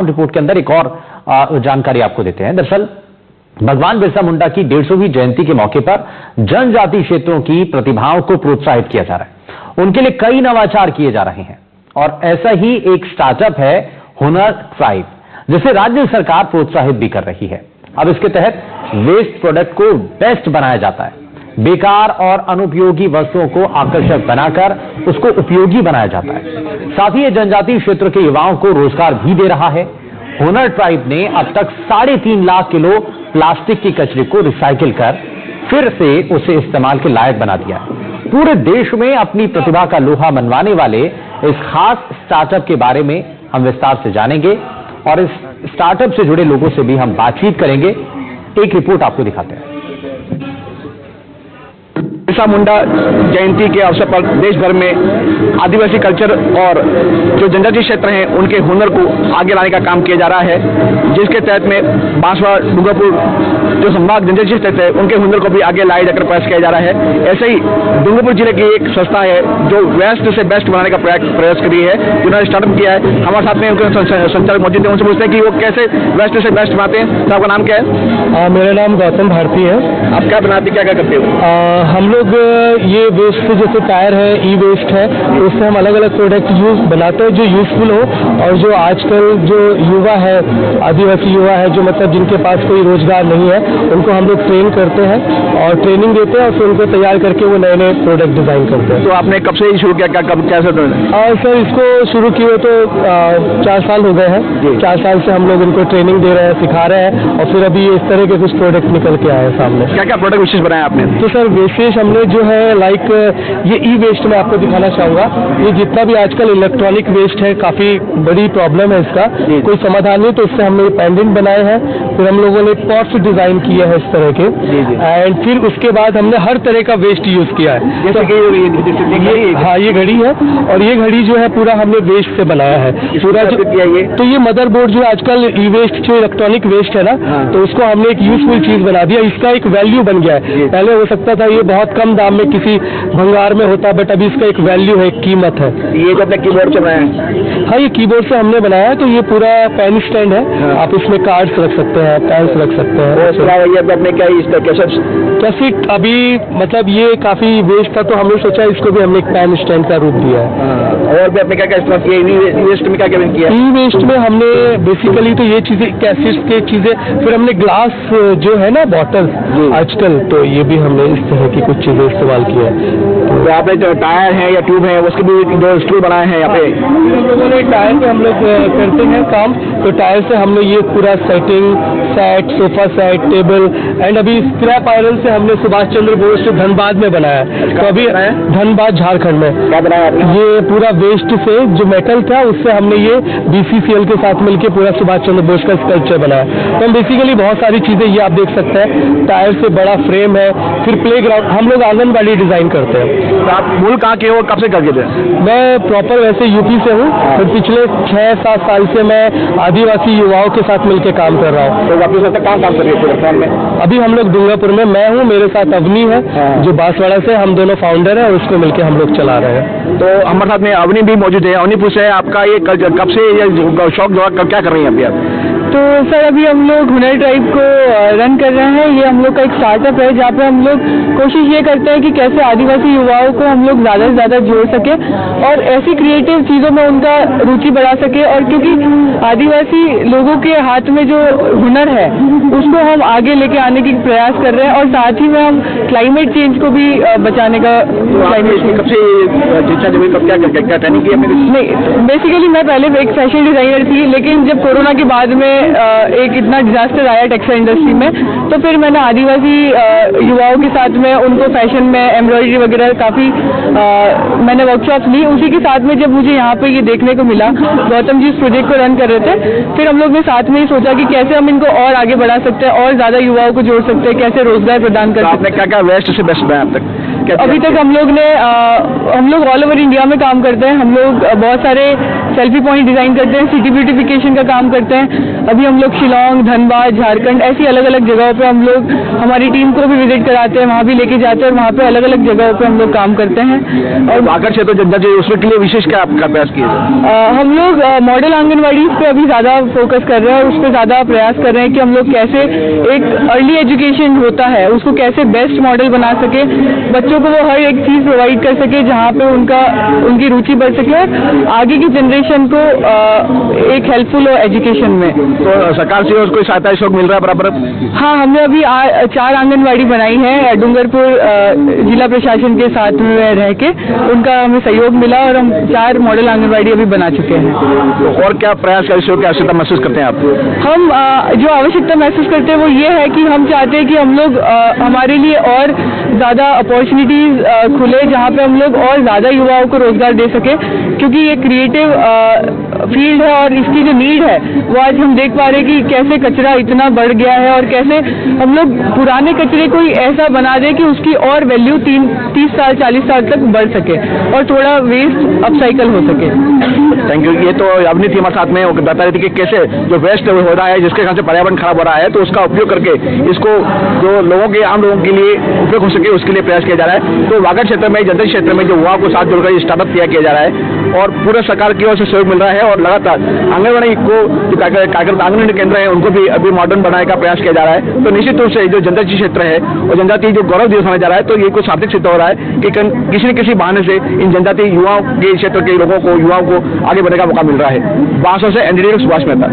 Report के अंदर एक और जानकारी आपको देते हैं। दरअसल भगवान बिरसा मुंडा की 150वीं जयंती के मौके पर जनजातीय क्षेत्रों की प्रतिभाओं को प्रोत्साहित किया जा रहा है। उनके लिए कई नवाचार किए जा रहे हैं और ऐसा ही एक स्टार्टअप है हुनर ट्राइब, जिसे राज्य सरकार प्रोत्साहित भी कर रही है। अब इसके तहत वेस्ट प्रोडक्ट को बेस्ट बनाया जाता है। बेकार और अनुपयोगी वस्तुओं को आकर्षक बनाकर उसको उपयोगी बनाया जाता है। साथ ही ये जनजातीय क्षेत्र के युवाओं को रोजगार भी दे रहा है। हुनर ट्राइब ने अब तक 3.5 लाख किलो प्लास्टिक के कचरे को रिसाइकिल कर फिर से उसे इस्तेमाल के लायक बना दिया है। पूरे देश में अपनी प्रतिभा का लोहा मनवाने वाले इस खास स्टार्टअप के बारे में हम विस्तार से जानेंगे और इस स्टार्टअप से जुड़े लोगों से भी हम बातचीत करेंगे। एक रिपोर्ट आपको दिखाते हैं। बिरसा मुंडा जयंती के अवसर पर देश भर में आदिवासी कल्चर और जो जनजातीय क्षेत्र हैं उनके हुनर को आगे लाने का काम किया जा रहा है, जिसके तहत में बांसवाड़ा डूंगरपुर जो संभाग जनजातीय क्षेत्र है उनके हुनर को भी आगे लाए जाकर प्रयास किया जा रहा है। ऐसे ही डूंगरपुर जिले की एक संस्था है जो वेस्ट से बेस्ट बनाने का प्रयास कर रही है, जिन्होंने स्टार्टअप किया है। हमारे साथ में उनके संचालक मौजूद है, उनसे पूछते हैं कि वो कैसे वेस्ट से बेस्ट बनाते हैं। तो आपका नाम क्या है? मेरा नाम गौतम भारती है। आप क्या बनाते, क्या करते हो? हम लोग ये वेस्ट से जैसे टायर है, ई वेस्ट है, उससे हम अलग अलग प्रोडक्ट बनाते हैं जो यूजफुल हो और जो आजकल जो युवा है, आदिवासी युवा है, जो मतलब जिनके पास कोई रोजगार नहीं है, उनको हम लोग ट्रेन करते हैं और ट्रेनिंग देते हैं और फिर उनको तैयार करके वो नए नए प्रोडक्ट डिजाइन करते हैं। तो आपने कब से शुरू किया, कब कैसे? सर इसको शुरू किए तो 4 साल हो गए हैं। 4 साल से हम लोग इनको ट्रेनिंग दे रहे हैं, सिखा रहे हैं और फिर अभी इस तरह के कुछ प्रोडक्ट निकल के आए हैं सामने। क्या क्या प्रोडक्ट विशेष बनाया आपने? तो सर विशेष हमने जो है लाइक ये ई वेस्ट में आपको दिखाना चाहूंगा। ये जितना भी आजकल इलेक्ट्रॉनिक वेस्ट है, काफी बड़ी प्रॉब्लम है इसका, कोई समाधान नहीं, तो इससे हमने पेंडेंट बनाए हैं। फिर हम लोगों ने पॉट्स डिजाइन किए हैं इस तरह के, एंड फिर उसके बाद हमने हर तरह का वेस्ट यूज किया है। जैसे कि हाँ, ये घड़ी है और ये घड़ी जो है पूरा हमने वेस्ट से बनाया है पूरा जो किया ये। तो ये मदरबोर्ड जो आजकल ई वेस्ट जो इलेक्ट्रॉनिक वेस्ट है ना, तो उसको हमने एक यूजफुल चीज बना दिया। इसका एक वैल्यू बन गया है। पहले हो सकता था ये बहुत कम दाम में किसी भंगार में होता, बट अभी इसका एक वैल्यू है, एक कीमत है। ये जो अपने कीबोर्ड से बनाया है? हाँ, ये कीबोर्ड से हमने बनाया है। तो ये पूरा पेन स्टैंड है, आप इसमें कार्ड्स रख सकते हैं, पेन्स रख सकते हैं। अपने क्या कैसेट अभी मतलब ये काफी वेस्ट था, तो हमने सोचा इसको भी हमने एक पेन स्टैंड का रूप दिया है। और भी अपने क्या क्या इस्तेमाल किया? ई वेस्ट में क्या क्या किया? ई वेस्ट में हमने बेसिकली तो ये चीजें, कैसेट्स की चीजें, फिर हमने ग्लास जो है ना बॉटल आजकल, तो ये भी हमने इस तरह की कुछ चीजें इस्तेमाल की है। तो आपने जो टायर है या ट्यूब है उसके भी 2 स्टूल बनाए हैं यहाँ पे? लोगों ने टायर पे हम लोग करते हैं काम, तो टायर से हमने ये पूरा setting set, sofa set, table, and अभी स्क्रैप आयरन से हमने सुभाष चंद्र बोस से धनबाद में बनाया है। तो अभी धनबाद झारखंड में क्या बनाया आपने? ये पूरा वेस्ट से जो मेटल था उससे हमने ये BCCL के साथ मिलकर पूरा सुभाष चंद्र बोस का स्कल्पचर बनाया। तो हम बेसिकली बहुत सारी चीजें ये आप देख सकते हैं। टायर से बड़ा फ्रेम है, फिर प्लेग्राउंड, हम लोग आंगनबाड़ी डिजाइन करते हैं। तो आप मूल कहाँ के हो, कब से करके थे? मैं प्रॉपर वैसे यूपी से हूँ, फिर पिछले 6-7 साल से मैं आदिवासी युवाओं के साथ मिलकर काम कर रहा हूँ। तो वापिस कहाँ काम कर रही है में? अभी हम लोग डूंगरपुर में, मैं हूँ, मेरे साथ अवनी है जो बांसवाड़ा से, हम दोनों फाउंडर हैं और उसको मिलकर हम लोग चला रहे हैं। तो हमारे साथ में अवनी भी मौजूद है। अवनी पूछ है आपका ये कब से ये शौक क्या कर रही हैं अभी आप? तो सर अभी हम लोग हुनर ट्राइब को रन कर रहे हैं। ये हम लोग का एक स्टार्टअप है जहाँ पे हम लोग कोशिश ये करते हैं कि कैसे आदिवासी युवाओं को हम लोग ज़्यादा से ज़्यादा जोड़ सके और ऐसी क्रिएटिव चीज़ों में उनका रुचि बढ़ा सके। और क्योंकि आदिवासी लोगों के हाथ में जो हुनर है उसको हम आगे लेके आने की प्रयास कर रहे हैं और साथ ही में हम क्लाइमेट चेंज को भी बचाने का क्या ट्रेनिंग की? नहीं, बेसिकली मैं पहले एक फैशन डिजाइनर थी, लेकिन जब कोरोना के बाद में एक इतना डिजास्टर आया टेक्सटाइल इंडस्ट्री में, तो फिर मैंने आदिवासी युवाओं के साथ में उनको फैशन में एम्ब्रॉयडरी वगैरह काफ़ी मैंने वर्कशॉप ली। उसी के साथ में जब मुझे यहाँ पे ये देखने को मिला, गौतम जी इस प्रोजेक्ट को रन कर रहे थे, फिर हम लोग ने साथ में ही सोचा कि कैसे हम इनको और आगे बढ़ा सकते हैं और ज़्यादा युवाओं को जोड़ सकते हैं, कैसे रोजगार प्रदान कर सकते हैं। आपने क्या क्या वेस्ट से बेस्ट बनाया अब तक? अभी तक हम लोग ऑल ओवर इंडिया में काम करते हैं। हम लोग बहुत सारे सेल्फी पॉइंट डिजाइन करते हैं, सिटी ब्यूटिफिकेशन का काम करते हैं। अभी हम लोग शिलोंग, धनबाद, झारखंड ऐसी अलग अलग जगहों पे हम लोग हमारी टीम को भी विजिट कराते हैं, वहाँ भी लेके जाते हैं और वहाँ पे अलग अलग जगहों पे हम लोग काम करते हैं। और वागड़ क्षेत्र जनजाति उसके लिए विशेष क्या आपका प्रयास किए? हम लोग मॉडल आंगनवाड़ी पे अभी ज़्यादा फोकस कर रहे हैं और उस पर ज़्यादा प्रयास कर रहे हैं कि हम लोग कैसे एक अर्ली एजुकेशन होता है उसको कैसे बेस्ट मॉडल बना सके, बच्चों को वो हर एक चीज़ प्रोवाइड कर सके जहाँ पे उनकी रुचि बढ़ सके और आगे की जनरेशन को एक हेल्पफुल हो एजुकेशन में। तो सरकार से उसको सहायता सहयोग मिल रहा है बराबर? हाँ, हमने अभी 4 आंगनवाड़ी बनाई है डूंगरपुर जिला प्रशासन के साथ में रह के, उनका हमें सहयोग मिला और हम 4 मॉडल आंगनवाड़ी अभी बना चुके हैं। तो और क्या प्रयास की आवश्यकता महसूस करते हैं आप? हम जो आवश्यकता महसूस करते हैं वो ये है कि हम चाहते हैं कि हम लोग हमारे लिए और ज़्यादा अपॉर्चुनिटीज़ खुले जहाँ पे हम लोग और ज़्यादा युवाओं को रोजगार दे सके, क्योंकि ये क्रिएटिव फील्ड है और इसकी जो नीड है वो आज हम देख पा रहे हैं कि कैसे कचरा इतना बढ़ गया है और कैसे हम लोग पुराने कचरे को ही ऐसा बना दें कि उसकी और वैल्यू 30 साल 40 साल तक बढ़ सके और थोड़ा वेस्ट अपसाइकल हो सके। Thank you. ये तो अवनीत हमारे साथ में बता रही थी कि कैसे जो वेस्ट हो रहा है जिसके कारण से पर्यावरण खराब हो रहा है, तो उसका उपयोग करके इसको जो आम लोगों के लिए उपयोग हो सके उसके लिए प्रयास किया जा रहा है। तो वागड़ क्षेत्र में, जनजाति क्षेत्र में जो युवाओं को साथ जोड़कर स्टार्टअप किया जा रहा है और पूरे सरकार की ओर से सहयोग मिल रहा है और लगातार आंगनबाड़ी को जो आंगनबाड़ी केंद्र है उनको भी अभी मॉडर्न बनाने का प्रयास किया जा रहा है। तो निश्चित रूप से जो जनजाति क्षेत्र है और जनजाति जो गौरव दिवस होने जा रहा है, तो ये कुछ सार्थक सिद्ध हो रहा है कि किसी न किसी बहाने से इन जनजाति युवाओं के क्षेत्र के लोगों को, युवाओं को आगे बढ़ने का मौका मिल रहा है। बांसवाड़ा से एनडीटी सुभाष मेहता।